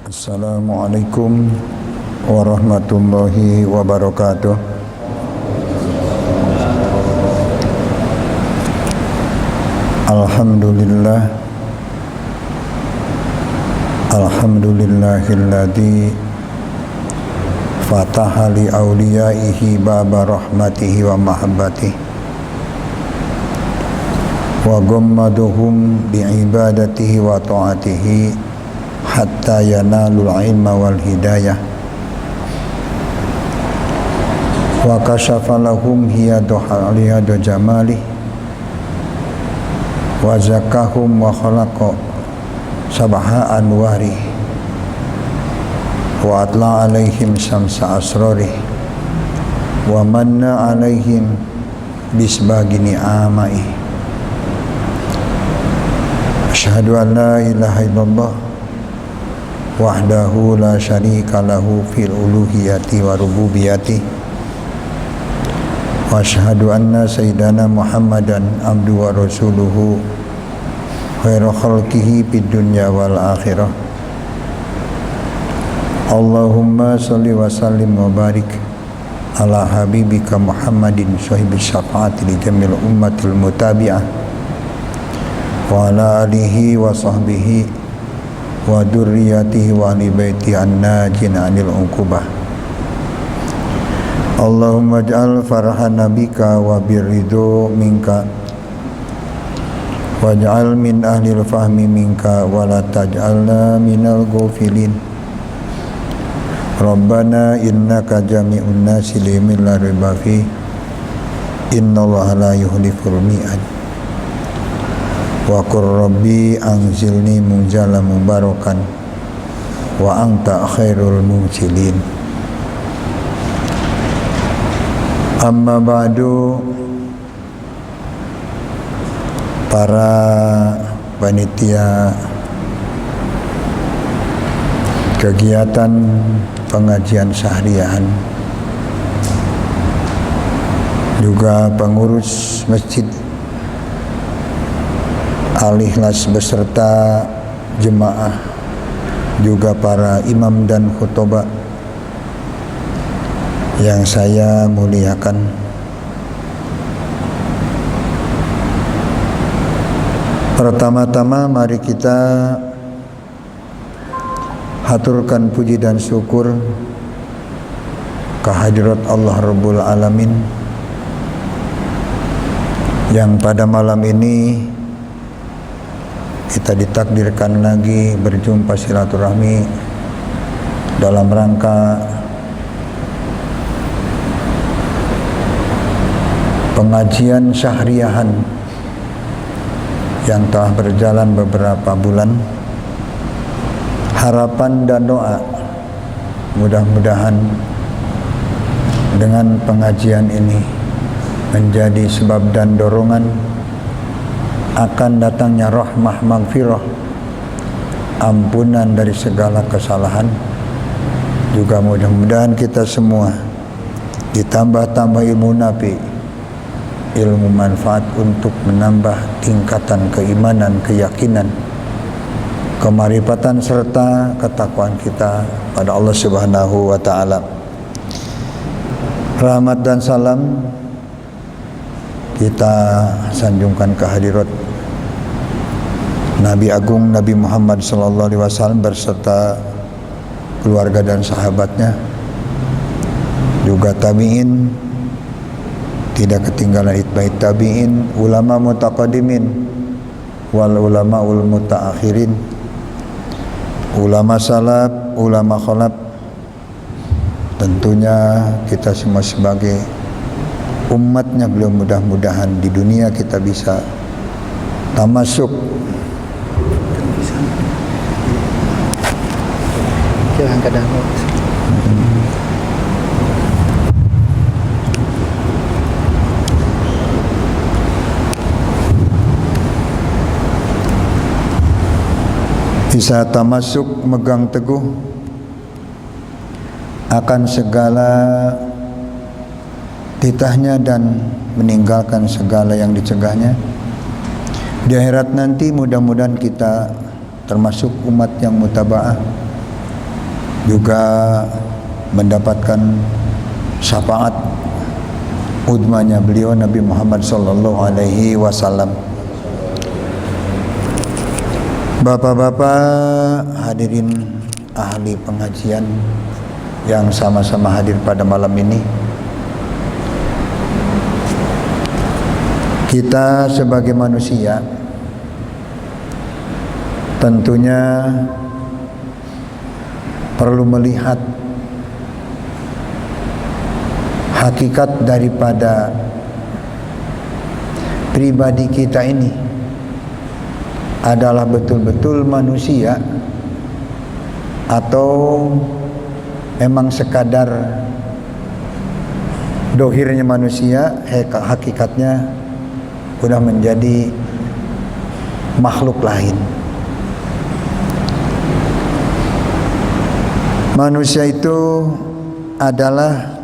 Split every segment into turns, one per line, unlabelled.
Assalamualaikum warahmatullahi wabarakatuh. Alhamdulillah, alhamdulillahilladzi fataha li awliyaihi baba rahmatihi wa mahabbatihi wa ghammaduhum bi ibadatihi wa ta'atihi hatta yanalul ilma wal hidayah wa kashafa lahum hiyadu jamali wa zakahum wa khalaqa sabha anwari wa atla alaihim samsa asrari wa manna alaihim bisbagi ni'amai. Asyhadu an la ilaha illallah wahdahu la syarika lahu fil uluhiyati wa rububiyati wa asyhadu anna sayyidana Muhammadan abdu wa rasuluhu khairu khalqihi fid dunya wal akhirah. Allahumma shalli wa sallim wa barik ala habibika Muhammadin sahibis syafaati li jamil ummatil mutabi'ah wa ala alihi wa sahbihi wa dzurriyyatihi wa ahli baiti an-najin 'anil uqubah. Allahumma ij'al farhan nabika wa birridho minka waj'al min ahlil fahmi minka wa la taj'alna minal ghafilin. Rabbana innaka jami'un nasi limin la riba fi innallaha la yuhliful mi'ad. Wa qur rabbi anzilni munzala mubarakan wa anta khairul munzilin. Amma ba'du, para panitia kegiatan pengajian syahriahan, juga pengurus masjid Al-Ikhlas beserta jemaah, juga para imam dan khutbah yang saya muliakan. Pertama-tama mari kita haturkan puji dan syukur kehadirat Allah Rabbul Alamin yang pada malam ini kita ditakdirkan lagi berjumpa silaturahmi dalam rangka pengajian syahriahan yang telah berjalan beberapa bulan. Harapan dan doa mudah-mudahan dengan pengajian ini menjadi sebab dan dorongan akan datangnya rahmah maghfirah, ampunan dari segala kesalahan. Juga mudah-mudahan kita semua ditambah-tambah ilmu nafi, ilmu manfaat untuk menambah tingkatan keimanan, keyakinan, kemarifatan serta ketakwaan kita pada Allah Subhanahu wa taala. Rahmat dan salam kita sanjungkan kehadirat Nabi Agung Nabi Muhammad sallallahu alaihi wasallam berserta keluarga dan sahabatnya, juga tabi'in, tidak ketinggalan itba'it tabi'in, ulama mutaqaddimin wal ulamaul mutaakhirin, ulama salaf, ulama khalaf. Tentunya kita semua sebagai umatnya beliau, mudah-mudahan di dunia kita bisa tamasuk bisa tamasuk, megang teguh akan segala titahnya dan meninggalkan segala yang dicegahnya. Di akhirat nanti mudah-mudahan kita termasuk umat yang mutaba'ah, juga mendapatkan syafaat udmanya beliau Nabi Muhammad sallallahu alaihi wasallam. Bapak-bapak hadirin ahli pengajian yang sama-sama hadir pada malam ini, kita sebagai manusia tentunya perlu melihat hakikat daripada pribadi kita ini adalah betul-betul manusia atau memang sekadar dohirnya manusia, hakikatnya sudah menjadi makhluk lain. Manusia itu adalah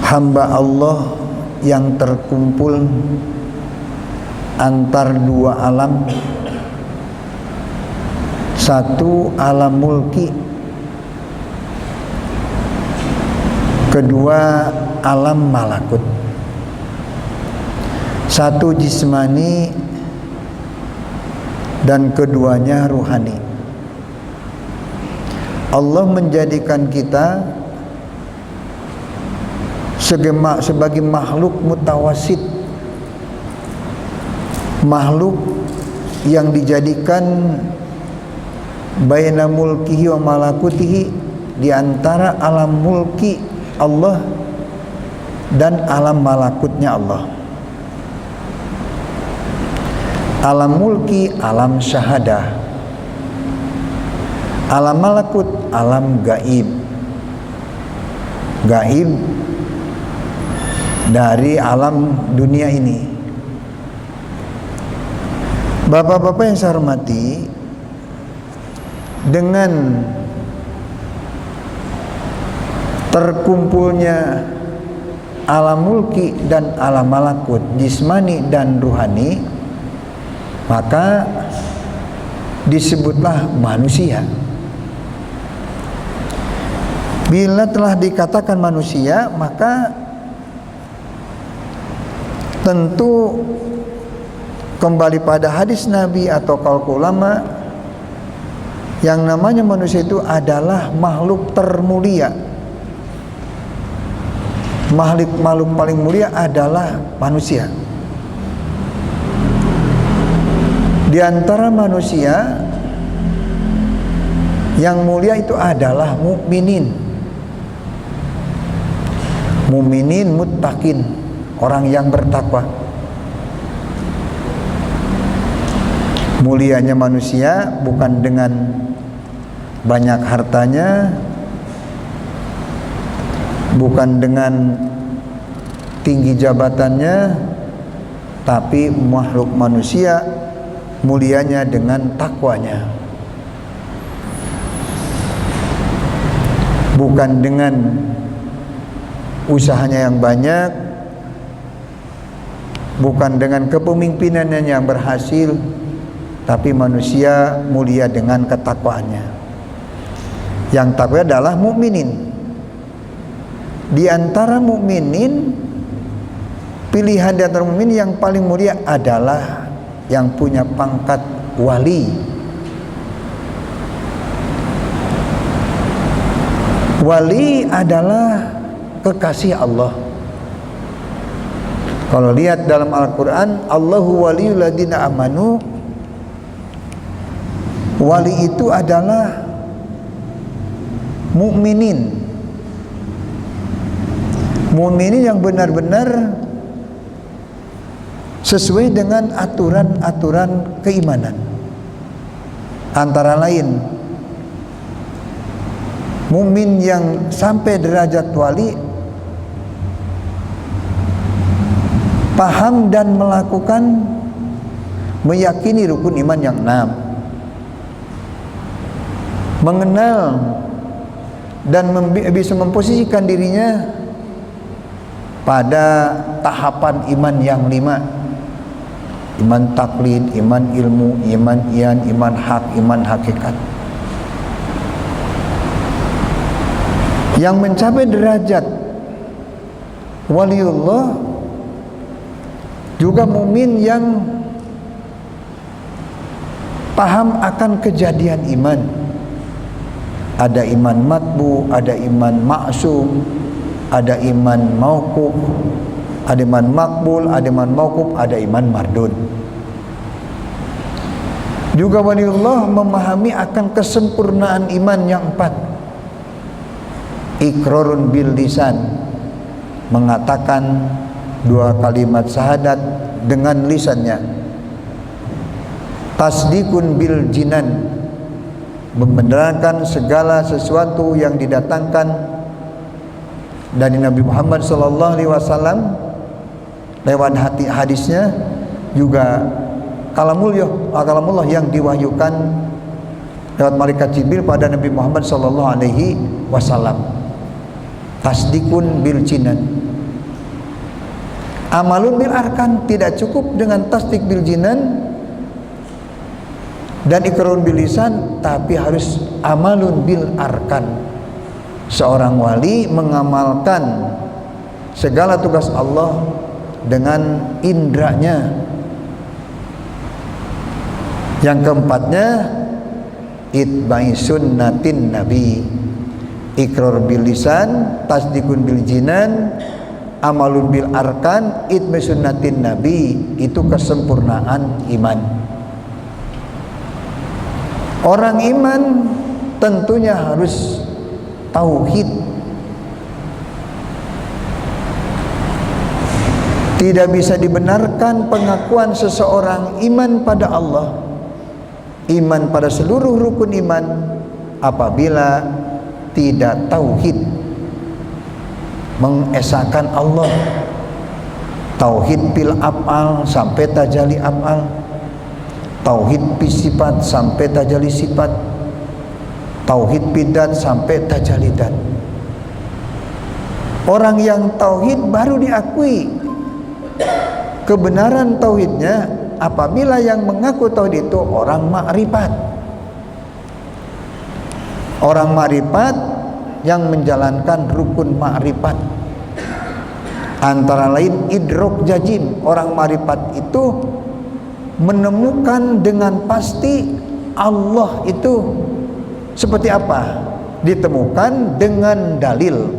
hamba Allah yang terkumpul antar dua alam, satu alam mulki, kedua alam malakut, satu jismani dan keduanya ruhani. Allah menjadikan kita sebagai makhluk mutawasid, makhluk yang dijadikan baina mulkihi wa malakutihi, di antara alam mulki Allah dan alam malakutnya Allah. Alam mulki alam syahadah, alam malakut alam gaib. Gaib dari alam dunia ini. Bapak-bapak yang saya hormati, dengan terkumpulnya alam mulki dan alam malakut, jismani dan ruhani, maka disebutlah manusia. Bila telah dikatakan manusia, maka tentu kembali pada hadis Nabi atau qaul ulama, yang namanya manusia itu adalah makhluk termulia. Makhluk paling mulia adalah manusia. Di antara manusia yang mulia itu adalah mukminin. Mukminin muttaqin, orang yang bertakwa. Mulianya manusia bukan dengan banyak hartanya, bukan dengan tinggi jabatannya, tapi makhluk manusia mulianya dengan takwanya. Bukan dengan usahanya yang banyak, bukan dengan kepemimpinannya yang berhasil, tapi manusia mulia dengan ketakwaannya. Yang takwa adalah mukminin. Di antara mukminin, pilihan di antara mukmin yang paling mulia adalah yang punya pangkat wali. Wali adalah kekasih Allah. Kalau lihat dalam Al-Quran, Allahu waliyul ladina amanu, wali itu adalah mukminin. Mukminin yang benar-benar sesuai dengan aturan-aturan keimanan. Antara lain, mukmin yang sampai derajat wali paham dan melakukan, meyakini rukun iman yang 6, mengenal dan bisa memposisikan dirinya pada tahapan iman yang 5: iman taklid, iman ilmu, iman iyan, iman hak, iman hakikat. Yang mencapai derajat waliullah juga mukmin yang paham akan kejadian iman. Ada iman matbu, ada iman maksum, ada iman mauquf, ada iman makbul, ada iman mauquf, ada iman mardud. Juga waliullah memahami akan kesempurnaan iman yang 4. Iqrarun bil lisan, mengatakan 2 kalimat syahadat dengan lisannya. Tasdikun bil jinan, membenarkan segala sesuatu yang didatangkan dari Nabi Muhammad SAW lewat hadisnya, juga kalamullah yang diwahyukan lewat malaikat Jibril pada Nabi Muhammad SAW. Tasdikun bil jinan. Amalun bil arkan, tidak cukup dengan tasdik bil jinan dan iqrarun bil lisan, tapi harus amalun bil arkan. Seorang wali mengamalkan segala tugas Allah dengan indranya. Yang keempatnya, itba'i sunnatin nabi. Iqrar bil lisan, tasdikun bil jinan, amalun bil arkan, itba'i sunnatin nabi. Itu kesempurnaan iman. Orang iman tentunya harus tauhid. Tidak bisa dibenarkan pengakuan seseorang iman pada Allah, iman pada seluruh rukun iman, apabila tidak tauhid, mengesahkan Allah. Tauhid bil af'al sampai tajalli af'al, tauhid bil sifat sampai tajalli sifat, tauhid bidat sampai tajalli dat. Orang yang tauhid baru diakui kebenaran tauhidnya apabila yang mengaku tauhid itu orang makrifat. Orang makrifat yang menjalankan rukun makrifat, antara lain idrok jazim. Orang makrifat itu menemukan dengan pasti Allah itu seperti apa, ditemukan dengan dalil,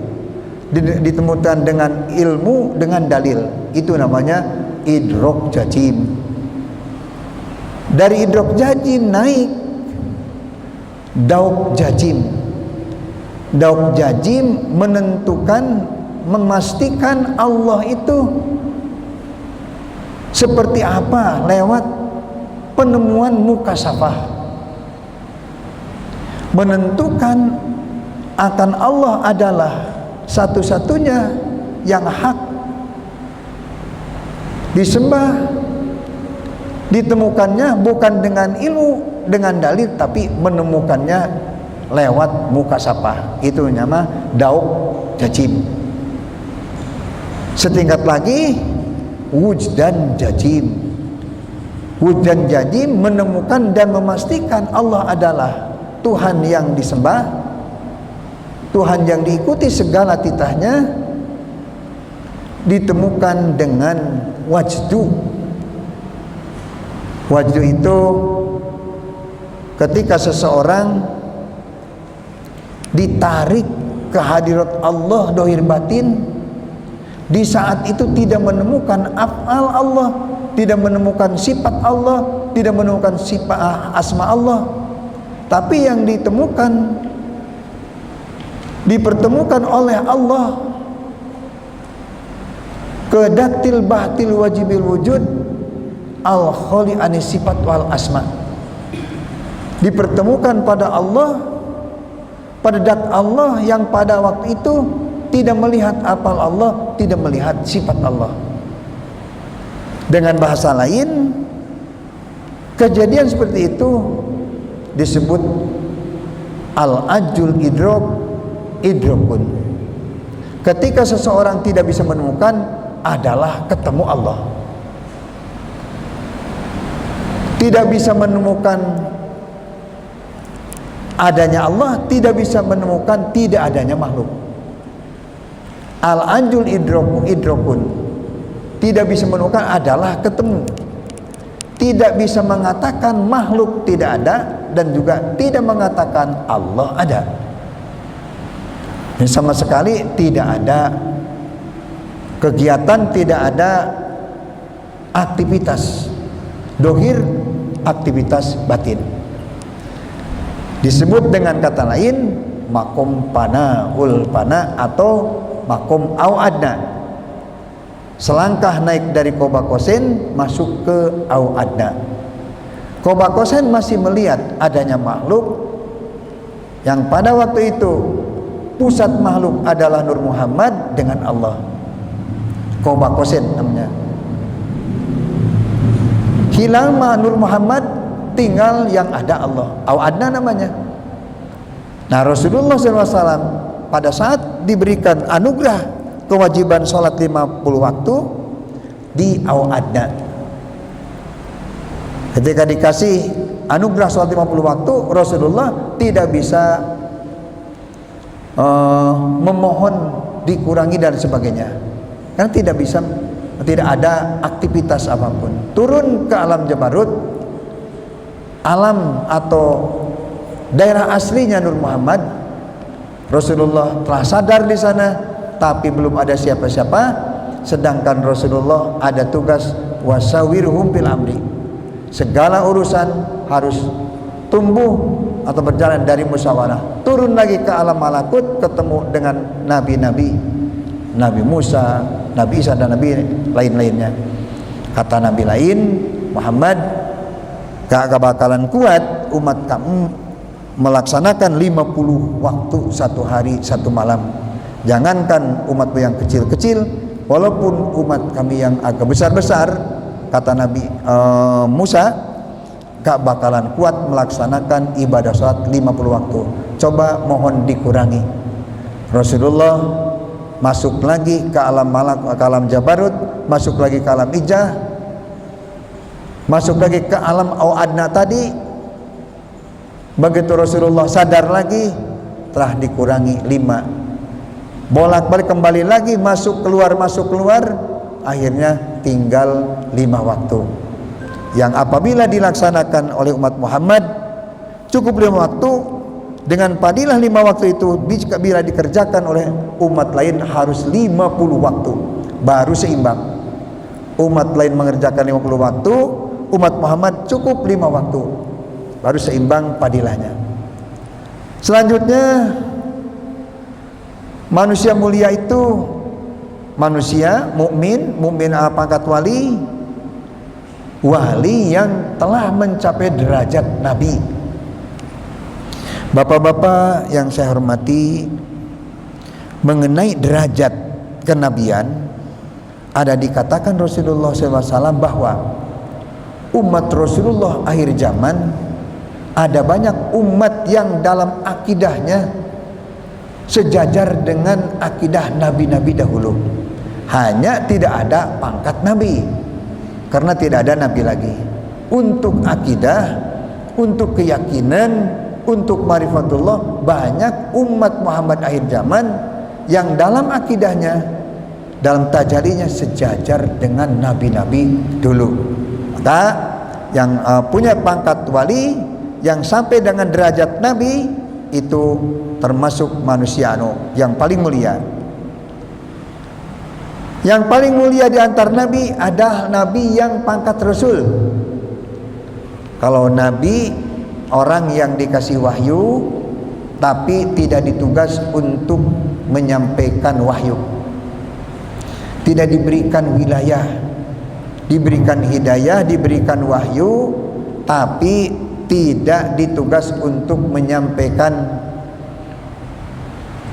ditemukan dengan ilmu, dengan dalil. Itu namanya idrok jazim. Dari idrok jazim naik dauk jazim. Dauk jazim menentukan, memastikan Allah itu seperti apa lewat penemuan mukasyafah. Menentukan akan Allah adalah satu-satunya yang hak disembah, ditemukannya bukan dengan ilmu, dengan dalil, tapi menemukannya lewat mukasyafah. Itu nama dauk jazim. Setingkat lagi wujdan jazim. Wujdan jazim menemukan dan memastikan Allah adalah Tuhan yang disembah, Tuhan yang diikuti segala titahnya, ditemukan dengan wajdu. Wajdu itu ketika seseorang ditarik ke hadirat Allah dohir batin, di saat itu tidak menemukan af'al Allah, tidak menemukan sifat Allah, tidak menemukan sifat asma Allah, tapi yang ditemukan, dipertemukan oleh Allah kedatil bahtil wajibil wujud al kholi anis sifat wal asma. Dipertemukan pada Allah, pada dat Allah yang pada waktu itu tidak melihat apal Allah, tidak melihat sifat Allah. Dengan bahasa lain, kejadian seperti itu disebut al-ajul idrokun. Ketika seseorang tidak bisa menemukan, adalah ketemu Allah. Tidak bisa menemukan adanya Allah, tidak bisa menemukan tidak adanya makhluk. Al-ajul idrokun, tidak bisa menemukan adalah ketemu. Tidak bisa mengatakan makhluk tidak ada, dan juga tidak mengatakan Allah ada. Dan sama sekali tidak ada kegiatan, tidak ada aktivitas dohir, aktivitas batin. Disebut dengan kata lain makom panaul pana atau makom au adna. Selangkah naik dari Qoba Qaussain masuk ke au adna. Qoba Qaussain masih melihat adanya makhluk yang pada waktu itu pusat makhluk adalah Nur Muhammad dengan Allah. Qoba Qaussain namanya. Hilang Nur Muhammad, tinggal yang ada Allah. Au adna namanya. Nah, Rasulullah SAW pada saat diberikan anugerah kewajiban sholat 50 waktu di au adna. Ketika dikasih anugerah sholat 50 waktu, Rasulullah tidak bisa memohon dikurangi dan sebagainya, karena tidak bisa, tidak ada aktivitas apapun. Turun ke alam Jabarut, alam atau daerah aslinya Nur Muhammad. Rasulullah telah sadar di sana, tapi belum ada siapa-siapa. Sedangkan Rasulullah ada tugas wasawirhum fil amri. Segala urusan harus tumbuh atau berjalan dari musyawarah. Turun lagi ke alam malakut, ketemu dengan nabi-nabi, Nabi Musa, Nabi Isa, dan nabi lain-lainnya. Kata nabi lain, Muhammad, gak bakalan kuat umat kamu melaksanakan 50 waktu satu hari satu malam. Jangankan umatmu yang kecil-kecil, walaupun umat kami yang agak besar-besar, kata Nabi Musa, gak bakalan kuat melaksanakan ibadah sholat 50 waktu. Coba mohon dikurangi. Rasulullah masuk lagi ke alam malak, ke alam Jabarut, masuk lagi ke alam Ijah, masuk lagi ke alam au adna tadi. Begitu Rasulullah sadar lagi, telah dikurangi 5. Bolak-balik kembali lagi, masuk keluar, akhirnya tinggal 5 waktu. Yang apabila dilaksanakan oleh umat Muhammad cukup 5 waktu, dengan fadilah 5 waktu itu bila dikerjakan oleh umat lain harus 50 waktu baru seimbang. Umat lain mengerjakan 50 waktu, umat Muhammad cukup 5 waktu baru seimbang fadilahnya. Selanjutnya, manusia mulia itu manusia mukmin pangkat wali, wali yang telah mencapai derajat nabi. Bapak-bapak yang saya hormati, mengenai derajat kenabian, ada dikatakan Rasulullah SAW bahwa umat Rasulullah akhir zaman ada banyak umat yang dalam akidahnya sejajar dengan akidah nabi-nabi dahulu. Hanya tidak ada pangkat nabi, karena tidak ada nabi lagi. Untuk akidah, untuk keyakinan, untuk marifatullah, banyak umat Muhammad akhir zaman yang dalam akidahnya, dalam tajalinya sejajar dengan nabi-nabi dulu. Maka yang punya pangkat wali, yang sampai dengan derajat nabi, itu termasuk manusia yang paling mulia. Yang paling mulia di antar nabi adalah nabi yang pangkat rasul. Kalau nabi, orang yang dikasih wahyu tapi tidak ditugas untuk menyampaikan wahyu, tidak diberikan wilayah, diberikan hidayah, diberikan wahyu, tapi tidak ditugas untuk menyampaikan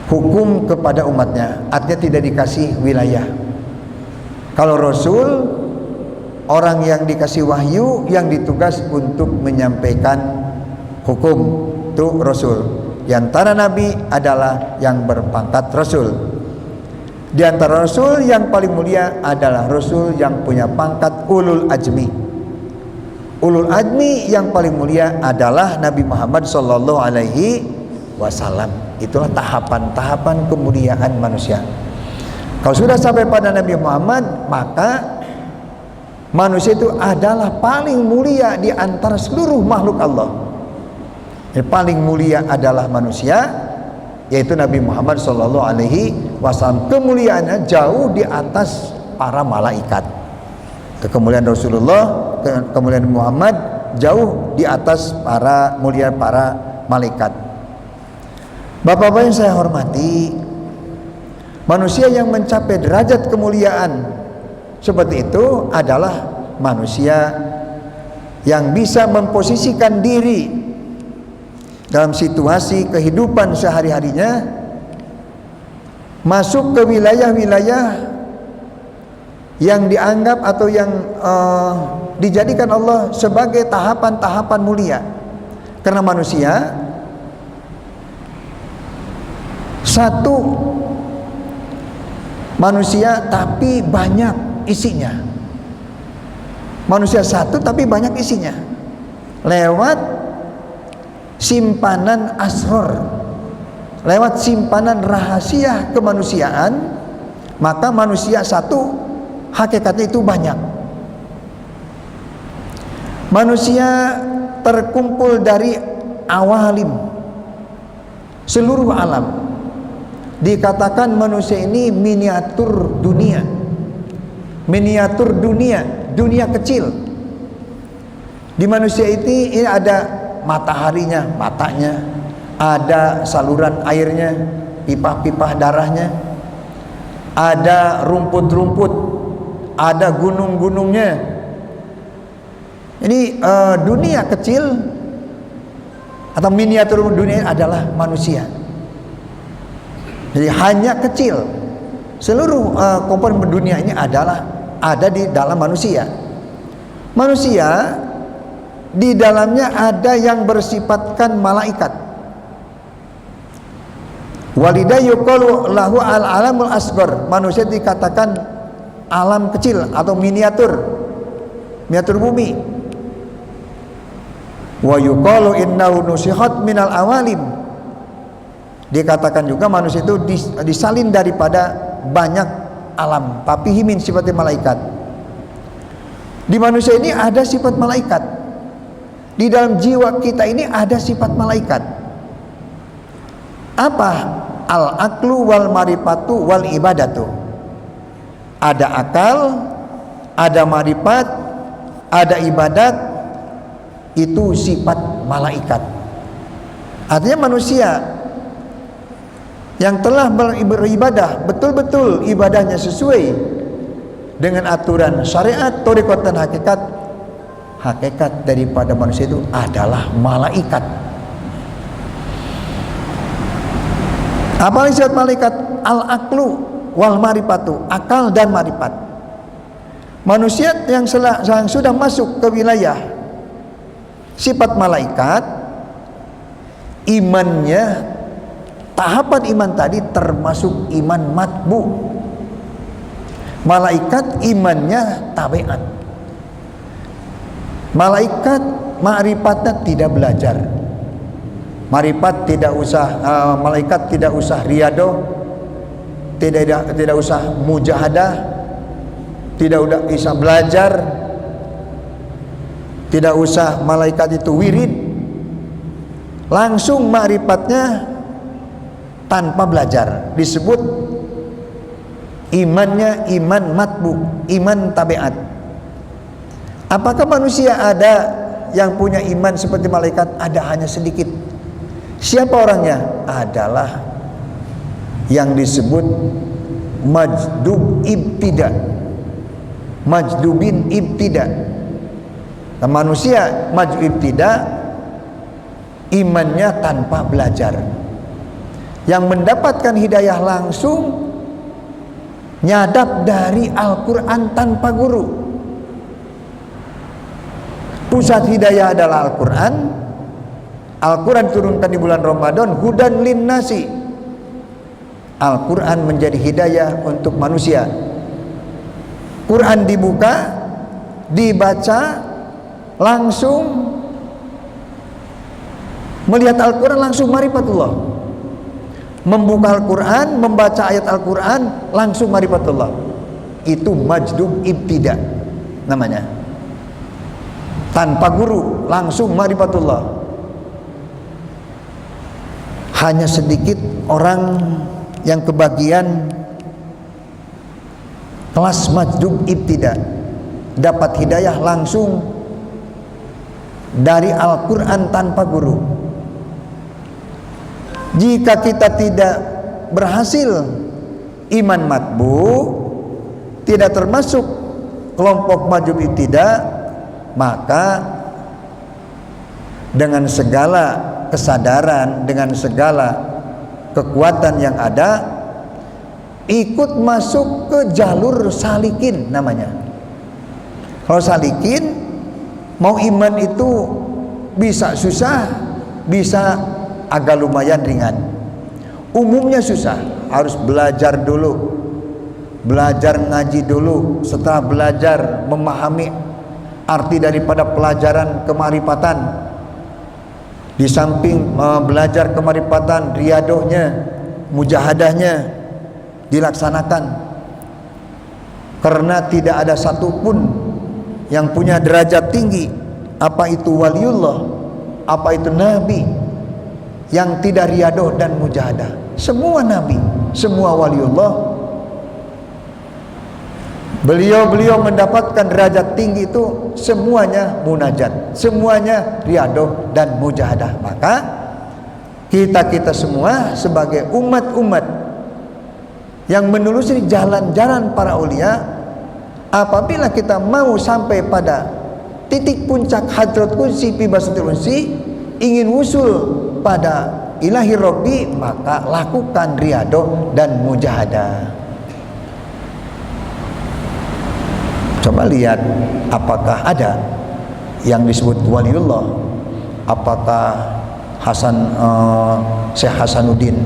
hukum kepada umatnya. Artinya tidak dikasih wilayah. Kalau rasul, orang yang dikasih wahyu, yang ditugas untuk menyampaikan hukum, itu rasul. Di antara nabi adalah yang berpangkat rasul. Di antara rasul yang paling mulia adalah rasul yang punya pangkat ulul ajmi. Ulul ajmi yang paling mulia adalah Nabi Muhammad sallallahu alaihi wasallam. Itulah tahapan-tahapan kemuliaan manusia. Kalau sudah sampai pada Nabi Muhammad, maka manusia itu adalah paling mulia di antara seluruh makhluk Allah. Yang paling mulia adalah manusia, yaitu Nabi Muhammad SAW. Kemuliaannya jauh di atas para malaikat. Kemuliaan Rasulullah, kemuliaan Muhammad jauh di atas para malaikat. Bapak-bapak yang saya hormati, manusia yang mencapai derajat kemuliaan seperti itu adalah manusia yang bisa memposisikan diri dalam situasi kehidupan sehari-harinya, masuk ke wilayah-wilayah yang dianggap atau yang dijadikan Allah sebagai tahapan-tahapan mulia. Karena manusia satu manusia tapi banyak isinya. Manusia satu tapi banyak isinya. Lewat simpanan asror, lewat simpanan rahasia kemanusiaan, maka manusia satu hakikatnya itu banyak. Manusia terkumpul dari awalim, seluruh alam. Dikatakan manusia ini miniatur dunia. Miniatur dunia, dunia kecil. Di manusia ini ada mataharinya, matanya, ada saluran airnya, pipa-pipa darahnya, ada rumput-rumput, ada gunung-gunungnya. Ini dunia kecil atau miniatur dunia adalah manusia. Jadi hanya kecil. Seluruh komponen dunia ini ada di dalam manusia. Manusia di dalamnya ada yang bersifatkan malaikat. Walida yuqalu lahu al-alamul asghar. Manusia dikatakan alam kecil atau miniatur bumi. Wa yuqalu innahu nusihat minal awalim. Dikatakan juga manusia itu disalin daripada banyak alam, papihimin sifatnya malaikat. Di manusia ini ada sifat malaikat. Di dalam jiwa kita ini ada sifat malaikat. Apa? Al-aqlu wal marifatu wal ibadatu. Ada akal, ada marifat, ada ibadat. Itu sifat malaikat. Artinya manusia yang telah beribadah betul-betul ibadahnya sesuai dengan aturan syariat, thariqat dan hakikat daripada manusia itu adalah malaikat. Apa sifat malaikat? Al-aqlu wal marifatu, akal dan marifat. Manusia yang sudah masuk ke wilayah sifat malaikat, imannya, tahapan iman tadi termasuk iman matbu. Malaikat imannya tabiat. Malaikat ma'rifatnya tidak belajar. Malaikat tidak usah riyadhah, tidak usah mujahadah, tidak usah belajar, tidak usah malaikat itu wirid. Langsung ma'rifatnya tanpa belajar, disebut imannya iman matbu, iman tabiat. Apakah manusia ada yang punya iman seperti malaikat? Ada, hanya sedikit. Siapa orangnya? Adalah yang disebut majdub ibtida, majdubin ibtida. Nah, manusia majdub ibtida, imannya tanpa belajar. Yang mendapatkan hidayah langsung, nyadap dari Al-Quran tanpa guru. Pusat hidayah adalah Al-Quran. Al-Quran turunkan di bulan Ramadan, hudan linnasi. Al-Quran menjadi hidayah untuk manusia. Quran dibuka, dibaca, langsung melihat Al-Quran, langsung marifatullah. membuka Al-Quran, membaca ayat Al-Quran, langsung ma'rifatullah. Itu majdub ibtida namanya. Tanpa guru, langsung ma'rifatullah. Hanya sedikit orang yang kebagian kelas majdub ibtida, dapat hidayah langsung dari Al-Quran tanpa guru. Jika kita tidak berhasil iman matbu, tidak termasuk kelompok majdub ibtida, maka dengan segala kesadaran, dengan segala kekuatan yang ada, ikut masuk ke jalur salikin namanya. Kalau salikin, mau iman itu bisa susah, bisa agak lumayan ringan. Umumnya susah, harus belajar dulu, belajar ngaji dulu. Setelah belajar memahami arti daripada pelajaran kemarifatan, di samping belajar kemarifatan, riadohnya, mujahadahnya dilaksanakan. Karena tidak ada satupun yang punya derajat tinggi, apa itu waliullah, apa itu nabi, yang tidak riadoh dan mujahadah. Semua nabi, semua waliullah, beliau mendapatkan derajat tinggi itu semuanya munajat, semuanya riadoh dan mujahadah. Maka kita semua sebagai umat-umat yang menelusuri jalan-jalan para aulia, apabila kita mau sampai pada titik puncak hadrat kunsi fi basatil unsi, ingin usul pada ilahi rabbi, maka lakukan riadoh dan mujahadah. Coba lihat apakah ada yang disebut waliullah, apakah Syekh Hasanuddin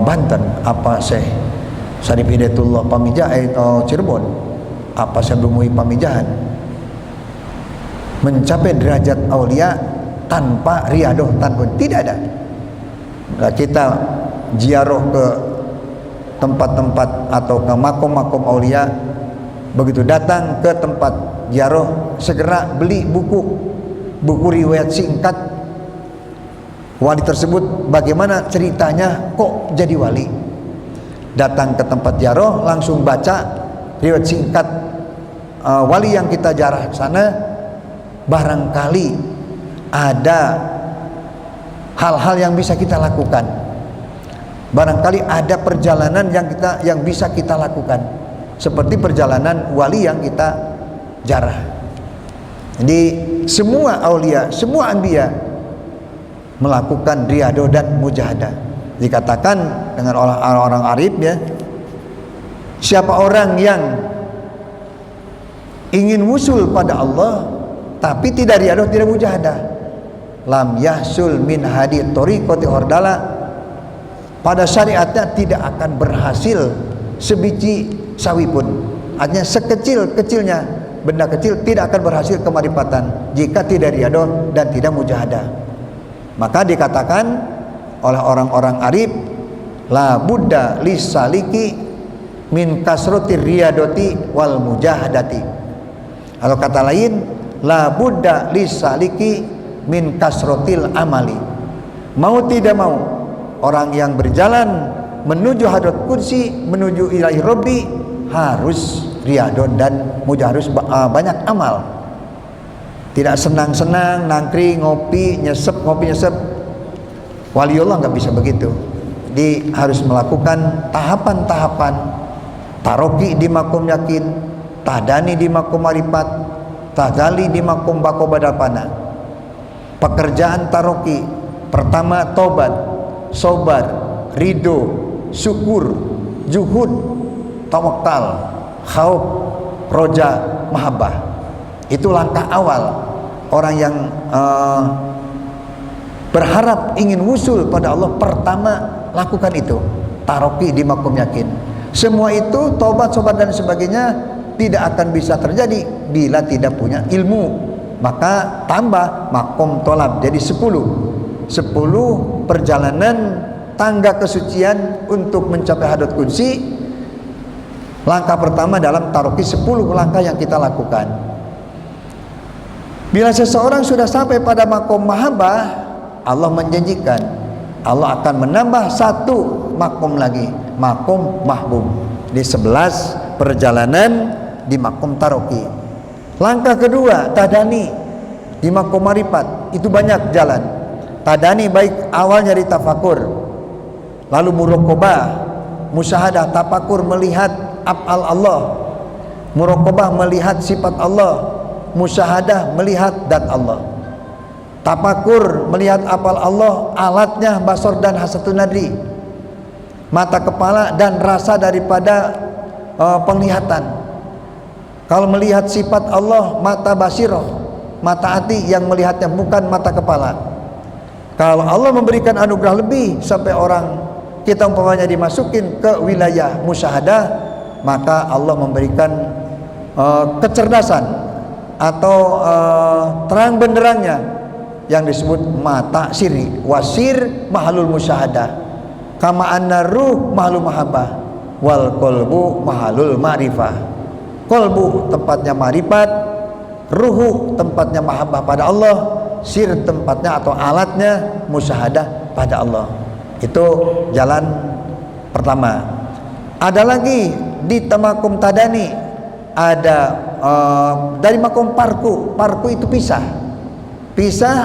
Banten, apa Syekh Syarif Hidayatullah Pamijahan Cirebon, apa Syekh Abdul Pamijahan mencapai derajat aulia tanpa riadoh, tanpa, tidak ada. Nah, kita ziarah ke tempat-tempat atau ke makom-makom aulia, begitu datang ke tempat ziarah segera beli buku riwayat singkat wali tersebut, bagaimana ceritanya kok jadi wali. Datang ke tempat ziarah langsung baca riwayat singkat wali yang kita ziarah sana, barangkali ada hal-hal yang bisa kita lakukan, barangkali ada perjalanan yang bisa kita lakukan, seperti perjalanan wali yang kita ziarah. Jadi semua aulia, semua anbiya melakukan riadoh dan mujahadah. Dikatakan dengan orang-orang arif, ya, siapa orang yang ingin wusul pada Allah tapi tidak riadoh, tidak mujahadah, lam yahsul min hadi tariqati hordala, pada syariatnya tidak akan berhasil sebiji sawi pun. Artinya sekecil-kecilnya benda kecil tidak akan berhasil kemarifatan jika tidak riadoh dan tidak mujahadah. Maka dikatakan oleh orang-orang arif, la buddha lisaliki min kasroti riyadoti wal mujahadati. Atau kata lain, la buddha lisaliki min kasrotil amali. Mau tidak mau, orang yang berjalan menuju hadrat kursi, menuju ilahi rabbi, harus riadoh dan mujaharus, banyak amal. Tidak senang-senang nangkring, ngopi nyesep. Waliullah nggak bisa begitu. Jadi harus melakukan tahapan-tahapan. Taroki di makom yakin, tadani di makom marifat, tadali di makom bako badapana. Pekerjaan taroki pertama tobat, sobar, ridho, syukur, juhud, tawakal, khauf, roja, mahabbah. Itu langkah awal orang yang berharap ingin wusul pada Allah. Pertama lakukan itu, taroki di makom yakin. Semua itu tobat, sobat dan sebagainya tidak akan bisa terjadi bila tidak punya ilmu. Maka tambah makom tolab jadi 10 perjalanan tangga kesucian untuk mencapai hadratul kursi. Langkah pertama dalam taroki 10 langkah yang kita lakukan. Bila seseorang sudah sampai pada makom mahabbah, Allah menjanjikan Allah akan menambah 1 makom lagi, makom mahbub, di 11 perjalanan di makom taroki. Langkah kedua, tadani di makom marifat. Itu banyak jalan. Tadani baik awalnya di tafakur, lalu muraqabah, musyahadah, tafakur melihat af'al Allah, muraqabah melihat sifat Allah, musyahadah melihat zat Allah, tafakur melihat af'al Allah, alatnya basar dan hasatun nadri, mata kepala dan rasa daripada penglihatan. Kalau melihat sifat Allah, mata basirah, mata hati yang melihatnya, bukan mata kepala. Kalau Allah memberikan anugerah lebih sampai orang kita umpamanya dimasukin ke wilayah musyahadah, maka Allah memberikan kecerdasan atau terang benderangnya yang disebut mata siri. Wasir mahalul musyahadah, kama anna ruh mahalul mahabbah, wal qalbu mahalul ma'rifah. Qalbu tempatnya marifat, ruhu tempatnya mahabbah pada Allah, sir tempatnya atau alatnya musyahadah pada Allah. Itu jalan pertama. Ada lagi di makom tadani, ada dari makom parku. Parku itu pisah,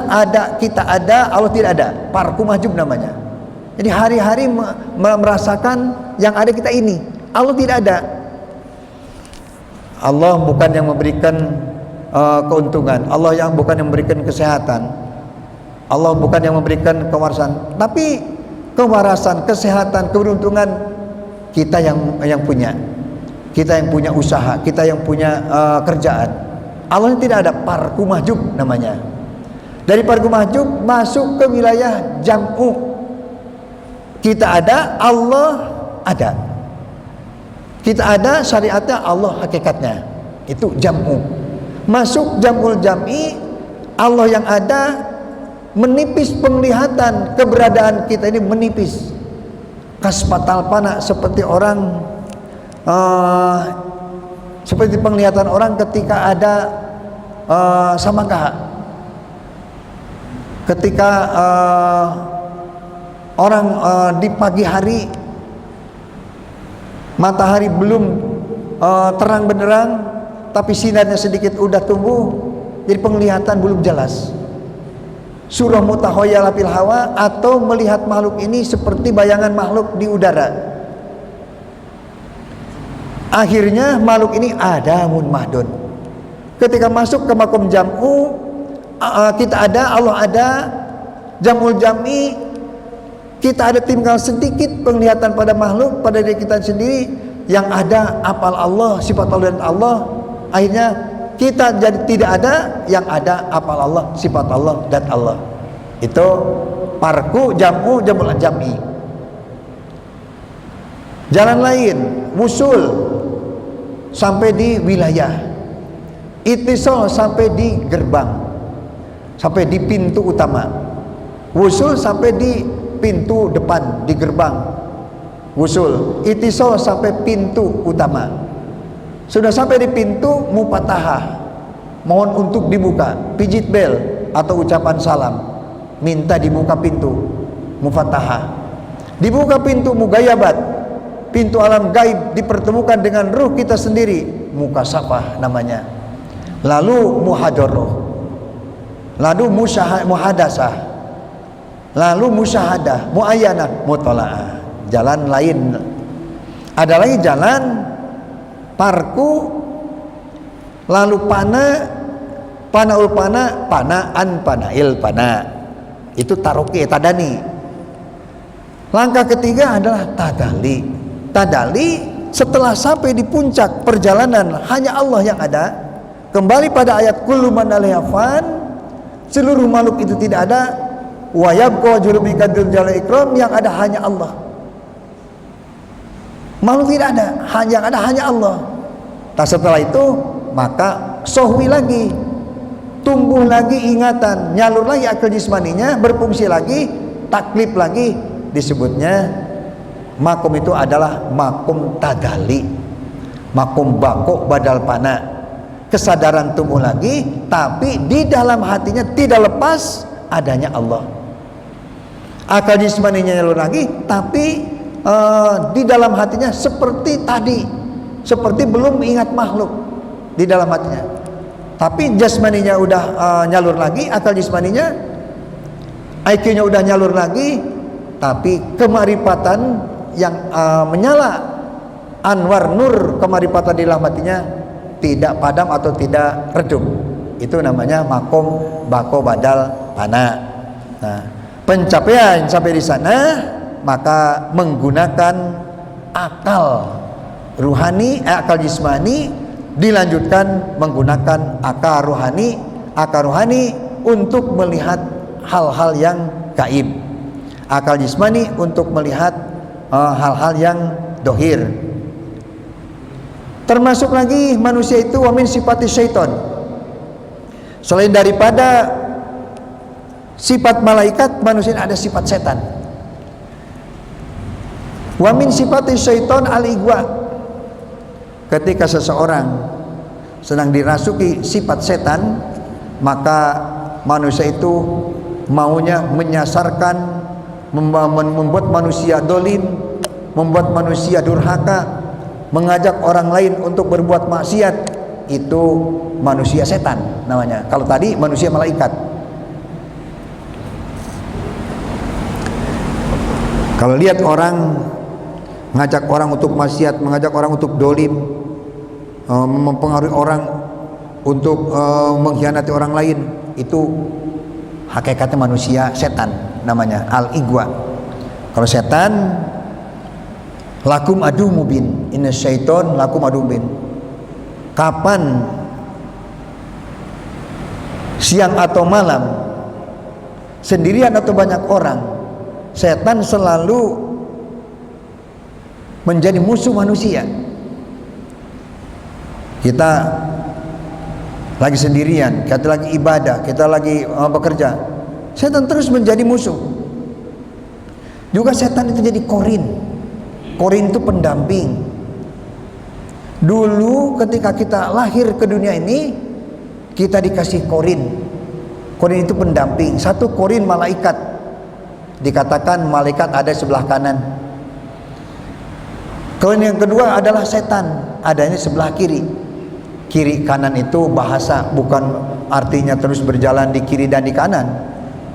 ada, kita ada, Allah tidak ada. Parku mahjub namanya. Jadi hari-hari merasakan yang ada kita ini, Allah tidak ada. Allah bukan yang memberikan keuntungan, Allah yang bukan yang memberikan kesehatan, Allah bukan yang memberikan kewarasan, tapi kewarasan, kesehatan, keberuntungan kita yang punya. Kita yang punya usaha, kita yang punya kerjaan. Allah tidak ada. Parku mahjub namanya. Dari parku mahjub masuk ke wilayah jam'u. Kita ada, Allah ada. Kita ada, syariatnya, Allah hakikatnya. Itu jam'u. Masuk jam'ul jam'i, Allah yang ada, menipis penglihatan, keberadaan kita ini menipis. Kaspatal pana, seperti orang seperti penglihatan orang ketika ada samakah, ketika orang di pagi hari matahari belum terang benderang, tapi sinarnya sedikit udah tumbuh, jadi penglihatan belum jelas. Surah mutahoyala fil hawa, atau melihat makhluk ini seperti bayangan makhluk di udara. Akhirnya makhluk ini ada munmahdun. Ketika masuk ke makom jam'u, kita ada, Allah ada, jam'ul jam'i, kita ada tinggal sedikit penglihatan pada makhluk, pada diri kita sendiri, yang ada apal Allah, sifat Allah dan Allah. Akhirnya kita jadi tidak ada, yang ada apal Allah, sifat Allah dan Allah. Itu parku jam'u, jam'ul jam'i. Jalan lain, wusul sampai di wilayah, ittisal sampai di gerbang, sampai di pintu utama. Wusul sampai di pintu depan, di gerbang. Wusul, ittisal sampai pintu utama. Sudah sampai di pintu, mupatahah, mohon untuk dibuka, pijit bel atau ucapan salam, minta dibuka pintu, mufatahah. Dibuka pintu mugayabat, pintu alam gaib dipertemukan dengan ruh kita sendiri, mukasafah namanya. Lalu muhadoroh, lalu muhadasah, lalu musyahadah, muayyanah, mutola'ah. Jalan lain. Ada lagi jalan parku, lalu panaul pana, panaan panail pana. Itu taroki, tadani. Langkah ketiga adalah tadali. Tadali setelah sampai di puncak perjalanan, hanya Allah yang ada. Kembali pada ayat kullu man 'alaiha fan, seluruh makhluk itu tidak ada. Wa yabqa wajhubika dzul jalali ikram, yang ada hanya Allah. Makhluk tidak ada, yang ada hanya Allah. Nah, setelah itu maka sohwi lagi, tumbuh lagi ingatan, nyalur lagi akal jismaninya, berfungsi lagi, taklif lagi, disebutnya makom itu adalah makom tadali, makom bako badal pana. Kesadaran tumbuh lagi, tapi di dalam hatinya tidak lepas adanya Allah. Akal jismaninya nyalur lagi, tapi di dalam hatinya seperti tadi, seperti belum ingat makhluk di dalam hatinya. Tapi jasmaninya udah nyalur lagi, akal jismaninya, IQ-nya udah nyalur lagi, tapi kemarifatan yang menyala, anwar nur kemarifatan di dalam hatinya tidak padam atau tidak redup. Itu namanya makom bako badal pana. Nah, pencapaian sampai di sana maka menggunakan akal ruhani, akal jismani, dilanjutkan menggunakan akal ruhani untuk melihat hal-hal yang gaib, akal jismani untuk melihat hal-hal yang dohir. Termasuk lagi manusia itu wamin sifati syaiton, selain daripada sifat malaikat, manusia ada sifat setan. Wamin sifati syaiton al-igwa, ketika seseorang sedang dirasuki sifat setan, maka manusia itu maunya menyasarkan, membuat manusia dolim, membuat manusia durhaka, mengajak orang lain untuk berbuat maksiat. Itu manusia setan namanya. Kalau tadi manusia malaikat. Kalau lihat orang ngajak orang untuk maksiat, mengajak orang untuk dolim, mempengaruhi orang untuk mengkhianati orang lain, itu hakikatnya manusia setan namanya, al-igwa. Kalau setan, lakum adu mubin, inna syaiton lakum adu mubin. Kapan siang atau malam, sendirian atau banyak orang, setan selalu menjadi musuh manusia. Kita lagi sendirian, kita lagi ibadah, kita lagi bekerja, setan terus menjadi musuh. Juga setan itu jadi korin. Korin itu pendamping. Dulu ketika kita lahir ke dunia ini, kita dikasih korin. Korin itu pendamping. Satu korin malaikat. Dikatakan malaikat ada sebelah kanan. Korin yang kedua adalah setan, adanya sebelah kiri. Kiri kanan itu bahasa, bukan artinya terus berjalan di kiri dan di kanan.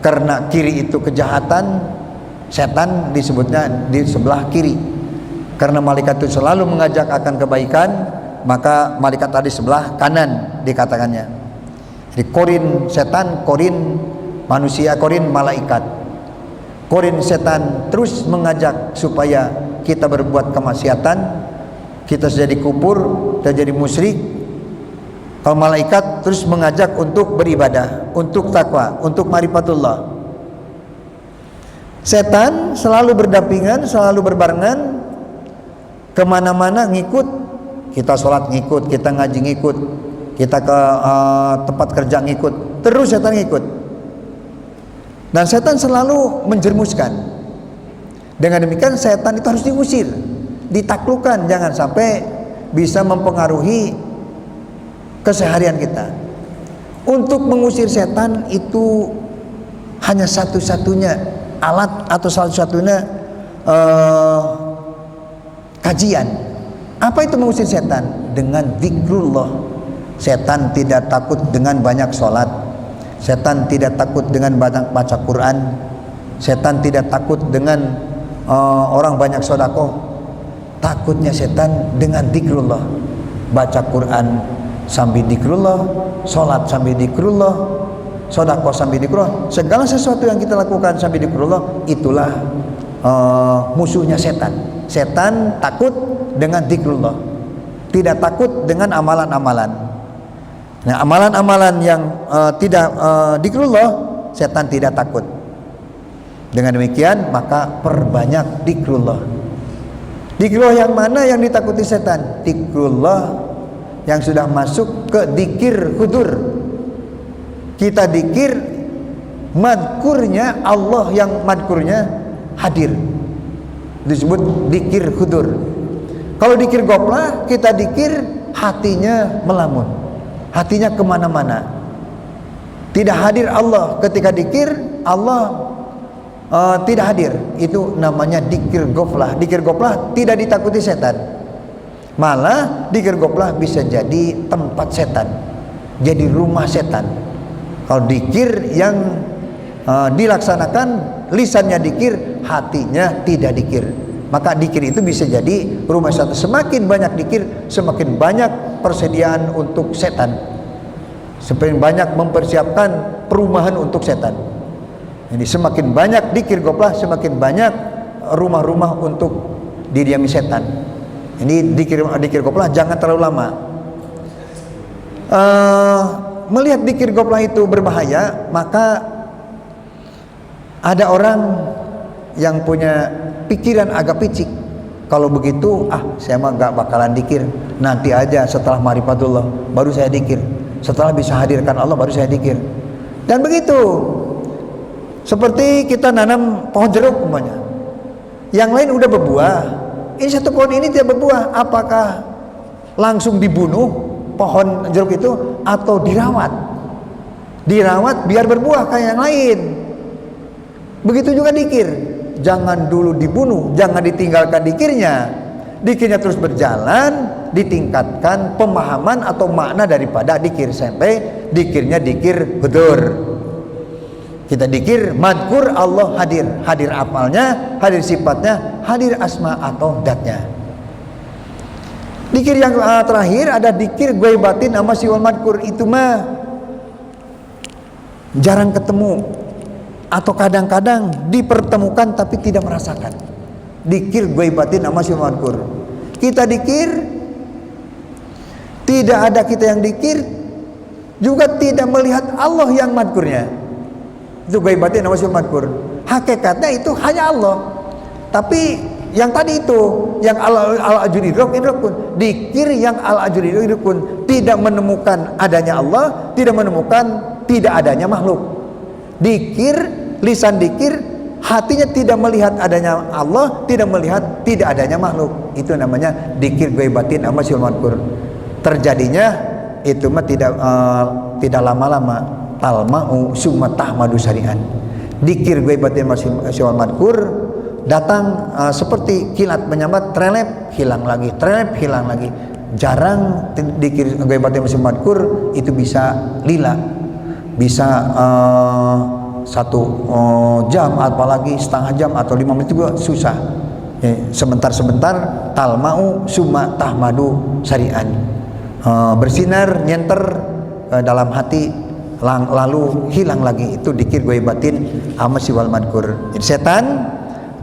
Karena kiri itu kejahatan, setan disebutnya di sebelah kiri. Karena malaikat itu selalu mengajak akan kebaikan, maka malaikat tadi sebelah kanan dikatakannya. Jadi korin setan, korin manusia, korin malaikat. Korin setan terus mengajak supaya kita berbuat kemaksiatan, kita jadi kufur, kita jadi musyrik. Kalau malaikat terus mengajak untuk beribadah, untuk takwa, untuk marifatullah. Setan selalu berdampingan, selalu berbarengan. Kemana-mana ngikut, kita sholat ngikut, kita ngaji ngikut, kita ke tempat kerja ngikut, terus setan ngikut. Dan setan selalu menjermuskan. Dengan demikian setan itu harus diusir, ditaklukkan, jangan sampai bisa mempengaruhi keseharian kita. Untuk mengusir setan itu hanya satu-satunya alat atau satu-satunya kajian. Apa itu mengusir setan? Dengan zikrullah. Setan tidak takut dengan banyak sholat. Setan tidak takut dengan banyak baca Quran. Setan tidak takut dengan orang banyak sedekah. Takutnya setan dengan zikrullah. Baca Quran sambil zikrullah, sholat sambil zikrullah, sedekah sambil zikrullah. Segala sesuatu yang kita lakukan sambil zikrullah, itulah musuhnya setan. Setan takut dengan zikrullah, tidak takut dengan amalan-amalan. Nah, amalan-amalan yang tidak zikrullah, setan tidak takut. Dengan demikian maka perbanyak zikrullah. Zikrullah yang mana yang ditakuti setan? Zikrullah yang sudah masuk ke dzikir hudur. Kita dzikir madkurnya Allah, yang madkurnya hadir, disebut dikir hudur. Kalau dikir goflah, kita dikir hatinya melamun, hatinya kemana-mana, tidak hadir Allah. Ketika dikir Allah tidak hadir, itu namanya dikir goflah. Dikir goflah tidak ditakuti setan, malah dikir goflah bisa jadi tempat setan, jadi rumah setan. Kalau dikir yang dilaksanakan, lisannya dikir, hatinya tidak dikir, maka dikir itu bisa jadi rumah setan. Semakin banyak dikir, semakin banyak persediaan untuk setan, semakin banyak mempersiapkan perumahan untuk setan. Jadi semakin banyak dikir goflah, semakin banyak rumah-rumah untuk didiami setan. Ini dikir goflah jangan terlalu lama. Melihat dikir goflah itu berbahaya, maka ada orang yang punya pikiran agak picik. Kalau begitu, saya mah gak bakalan dikir, nanti aja setelah ma'rifatullah baru saya dikir, setelah bisa hadirkan Allah baru saya dikir. Dan begitu, seperti kita nanam pohon jeruk umpamanya, yang lain udah berbuah, ini satu pohon ini tidak berbuah, apakah langsung dibunuh pohon jeruk itu atau dirawat? Dirawat biar berbuah kayak yang lain. Begitu juga dikir, jangan dulu dibunuh, jangan ditinggalkan dikirnya. Dikirnya terus berjalan, ditingkatkan pemahaman atau makna daripada dikir sampai dikirnya dikir hudur. Kita dikir madkur, Allah hadir, hadir apalnya, hadir sifatnya, hadir asma atau datnya. Dikir yang terakhir ada dikir ghaibatin sama siwal madkur, itu mah jarang ketemu atau kadang-kadang dipertemukan tapi tidak merasakan. Dikir ghaibatin sama siwal madkur. Kita dikir, tidak ada kita yang dikir, juga tidak melihat Allah yang madkurnya. Itu ghaibatin sama siwal madkur. Hakikatnya itu hanya Allah. Tapi yang tadi itu, yang al-ajuri idrakun, dikir yang al-ajuri idrakun, tidak menemukan adanya Allah, tidak menemukan tidak adanya makhluk. Dikir, lisan dikir, hatinya tidak melihat adanya Allah, tidak melihat tidak adanya makhluk. Itu namanya dikir ghaibatin sama siwal madkur. Terjadinya itu mah tidak lama-lama. Talma'u summa tahmadu sari'an. Dikir ghaibatin sama siwal madkur datang seperti kilat menyambat, trelep hilang lagi, trelep hilang lagi. Jarang dikir ghaibatin sama siwal madkur itu bisa lila, bisa 1 jam, apalagi setengah jam atau 5 menit juga susah. Sebentar-sebentar talma'u summa tahmadu sari'an, bersinar nyenter dalam hati, lalu hilang lagi. Itu dikir ghaibatin sama siwal madkur. Jadi setan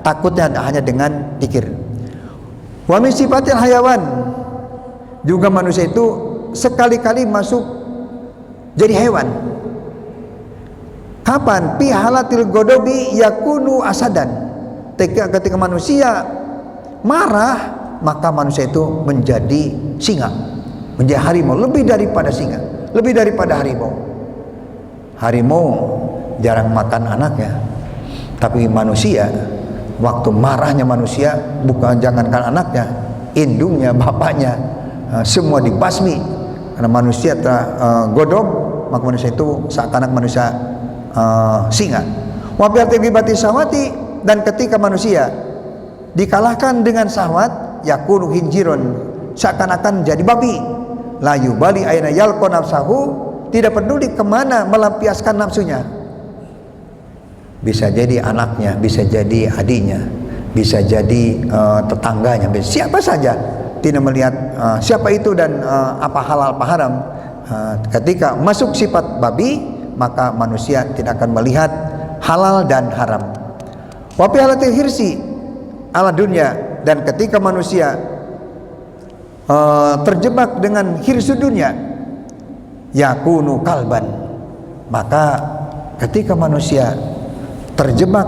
takutnya hanya dengan dikir. Wa min sifatil hayawan, juga manusia itu sekali-kali masuk jadi hewan. Kapan? Fi halatil godobi yakunu asadan. Ketika manusia marah, maka manusia itu menjadi singa, menjadi harimau, lebih daripada singa, lebih daripada harimau. Harimau jarang makan anaknya, tapi manusia waktu marahnya manusia, bukan jangankan anaknya, indungnya, bapaknya, semua dibasmi. Karena manusia telah godob, maka manusia itu seakan-akan manusia singa. Wa fi ghibati sawati, dan ketika manusia dikalahkan dengan syahwat, yakunu hinjiron, seakan-akan jadi babi. La yubali aina yalqa nafsahu, tidak peduli kemana melampiaskan nafsunya. Bisa jadi anaknya, bisa jadi adiknya, bisa jadi tetangganya, siapa saja, tidak melihat siapa itu dan apa halal apa haram. Ketika masuk sifat babi, maka manusia tidak akan melihat halal dan haram. Wa fi halatil hirsi ala dunya, dan ketika manusia terjebak dengan hirsu dunia, yakunu kalban, maka ketika manusia terjebak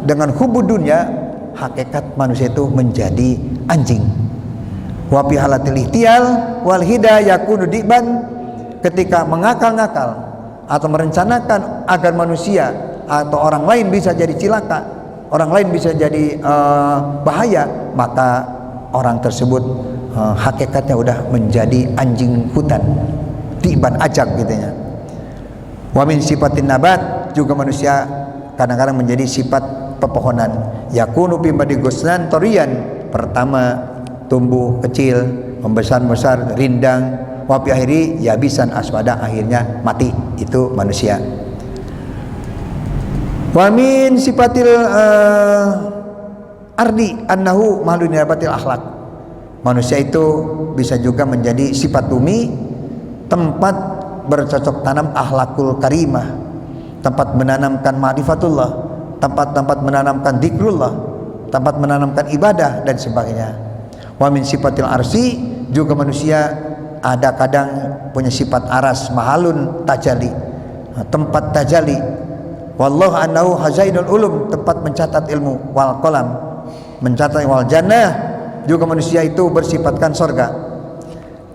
dengan hubud dunia, hakikat manusia itu menjadi anjing. Wa fi halatil ihtiyal wal hidayah yakunu diban, ketika mengakal-ngakal atau merencanakan agar manusia atau orang lain bisa jadi cilaka, orang lain bisa jadi bahaya, maka orang tersebut hakikatnya udah menjadi anjing hutan, tiban ajak gitu ya. Wa min sifatin nabat, juga manusia kadang-kadang menjadi sifat pepohonan. Yakunu fi badi ghusnan torian, pertama tumbuh kecil, membesar-besar, rindang, wa fi akhiri yabisan aswada, akhirnya mati. Itu manusia. Wa min sifatil ardi annahu mahlun nabatil akhlak. Manusia itu bisa juga menjadi sifat bumi, tempat bercocok tanam akhlakul karimah, tempat menanamkan ma'rifatullah, tempat-tempat menanamkan zikrullah, tempat menanamkan ibadah dan sebagainya. Wa min sifatil arsi, juga manusia ada kadang punya sifat aras, mahalun tajali, tempat tajali. Wallahu annahu hazainul ulum, tempat mencatat ilmu, wal qalam, mencatat, wal jannah, juga manusia itu bersifatkan sorga.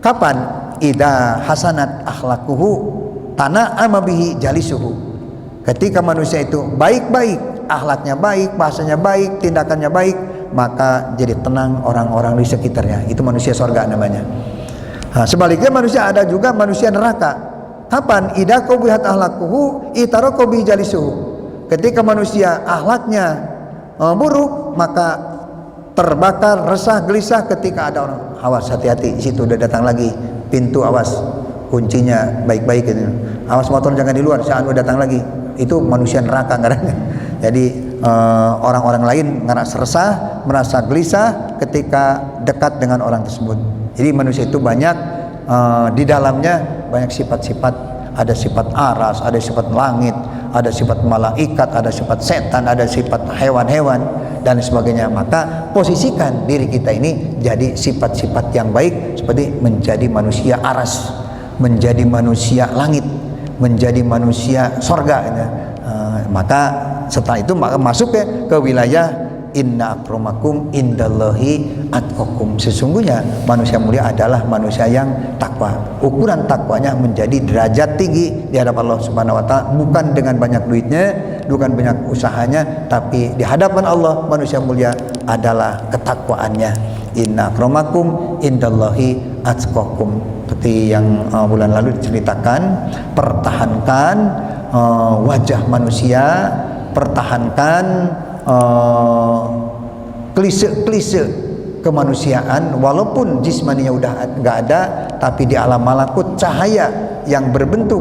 Kapan? Idza hasanat akhlaquhu tana'ama bihi jalisuhu. Ketika manusia itu baik-baik, akhlaknya baik, bahasanya baik, tindakannya baik, maka jadi tenang orang-orang di sekitarnya. Itu manusia sorga namanya. Nah, sebaliknya manusia ada juga manusia neraka. Kapan? Idza qabihat akhlaquhu itaraka bihi jalisuhu. Ketika manusia akhlaknya buruk, maka terbakar, resah, gelisah ketika ada orang. Awas, hati-hati, situ udah datang lagi, pintu awas, kuncinya baik-baik gitu. Awas motor jangan di luar, saat udah datang lagi. Itu manusia neraka ngarannya. Jadi orang-orang lain ngerasa resah, merasa gelisah ketika dekat dengan orang tersebut. Jadi manusia itu banyak di dalamnya banyak sifat-sifat. Ada sifat aras, ada sifat langit, ada sifat malaikat, ada sifat setan, ada sifat hewan-hewan dan sebagainya. Maka posisikan diri kita ini jadi sifat-sifat yang baik, seperti menjadi manusia aras, menjadi manusia langit, menjadi manusia sorga. Maka setelah itu maka masuk ke wilayah inna akramakum indallahi atqakum. Sesungguhnya manusia mulia adalah manusia yang takwa. Ukuran takwanya menjadi derajat tinggi di hadapan Allah Subhanahu wa taala, bukan dengan banyak duitnya, bukan banyak usahanya, tapi di hadapan Allah manusia mulia adalah ketakwaannya. Inna akramakum indallahi atqakum. Seperti yang bulan lalu diceritakan, pertahankan wajah manusia, pertahankan klise-klise kemanusiaan, walaupun jismaninya udah nggak ada, tapi di alam malakut cahaya yang berbentuk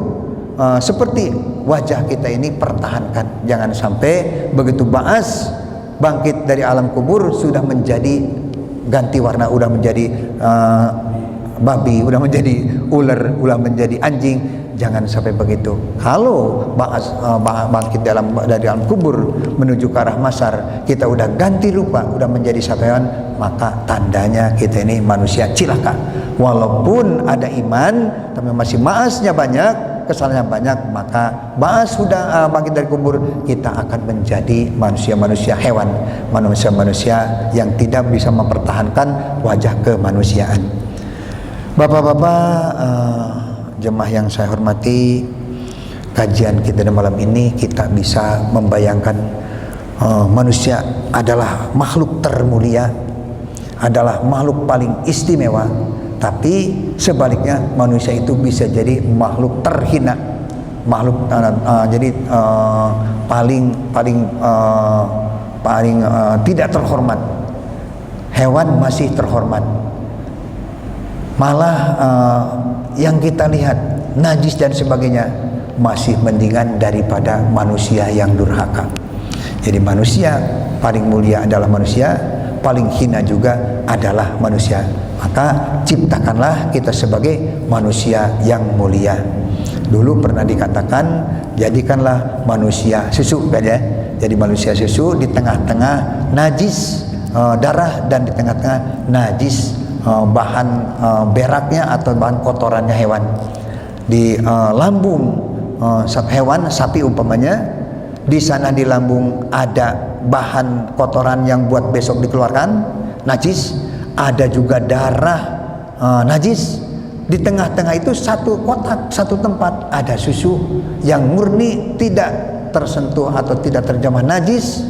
seperti wajah kita ini pertahankan. Jangan sampai begitu ba'as, bangkit dari alam kubur, sudah menjadi ganti warna, udah menjadi babi, udah menjadi ular, udah menjadi anjing. Jangan sampai begitu. Kalau bangkit dari alam kubur menuju ke arah mahsyar, kita udah ganti rupa, udah menjadi sapean, maka tandanya kita ini manusia cilaka. Walaupun ada iman, tapi masih maasnya banyak, kesalahannya banyak, maka baas sudah bangkit dari kubur, kita akan menjadi manusia-manusia hewan, manusia-manusia yang tidak bisa mempertahankan wajah kemanusiaan. Bapak-bapak, jemaah yang saya hormati, kajian kita di malam ini kita bisa membayangkan manusia adalah makhluk termulia, adalah makhluk paling istimewa. Tapi sebaliknya manusia itu bisa jadi makhluk terhina, makhluk jadi paling tidak terhormat. Hewan masih terhormat, malah yang kita lihat najis dan sebagainya masih mendingan daripada manusia yang durhaka. Jadi manusia paling mulia adalah manusia, paling hina juga adalah manusia. Maka ciptakanlah kita sebagai manusia yang mulia. Dulu pernah dikatakan, jadikanlah manusia susu kan ya. Jadi manusia susu di tengah-tengah najis darah, dan di tengah-tengah najis bahan beraknya atau bahan kotorannya hewan. Di lambung hewan, sapi umpamanya, di sana di lambung ada bahan kotoran yang buat besok dikeluarkan, najis. Ada juga darah najis. Di tengah-tengah itu satu kotak, satu tempat ada susu yang murni, tidak tersentuh atau tidak terjamah najis,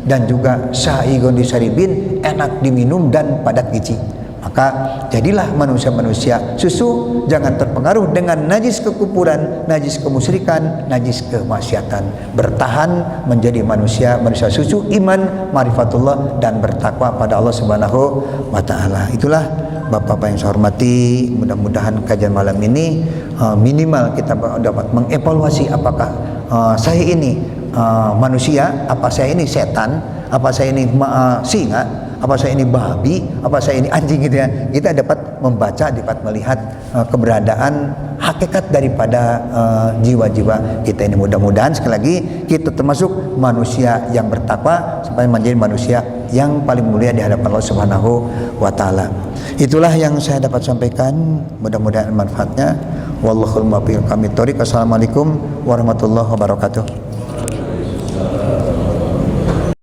dan juga saigon disaribin, enak diminum dan padat gizi. Maka jadilah manusia-manusia susu, jangan terpengaruh dengan najis kekufuran, najis kemusyrikan, najis kemaksiatan. Bertahan menjadi manusia susu, iman, ma'rifatullah, dan bertakwa pada Allah Subhanahu wa taala. Itulah Bapak-bapak yang saya hormati, mudah-mudahan kajian malam ini minimal kita dapat mengevaluasi apakah saya ini manusia, apa saya ini setan, apa saya ini singa, apa saya ini babi, apa saya ini anjing gitu ya. Kita dapat membaca, dapat melihat keberadaan hakikat daripada jiwa-jiwa kita ini. Mudah-mudahan sekali lagi kita termasuk manusia yang bertakwa supaya menjadi manusia yang paling mulia di hadapan Allah Subhanahu wa taala. Itulah yang saya dapat sampaikan, mudah-mudahan manfaatnya. Wallahul muwaffiq. Assalamualaikum warahmatullahi wabarakatuh.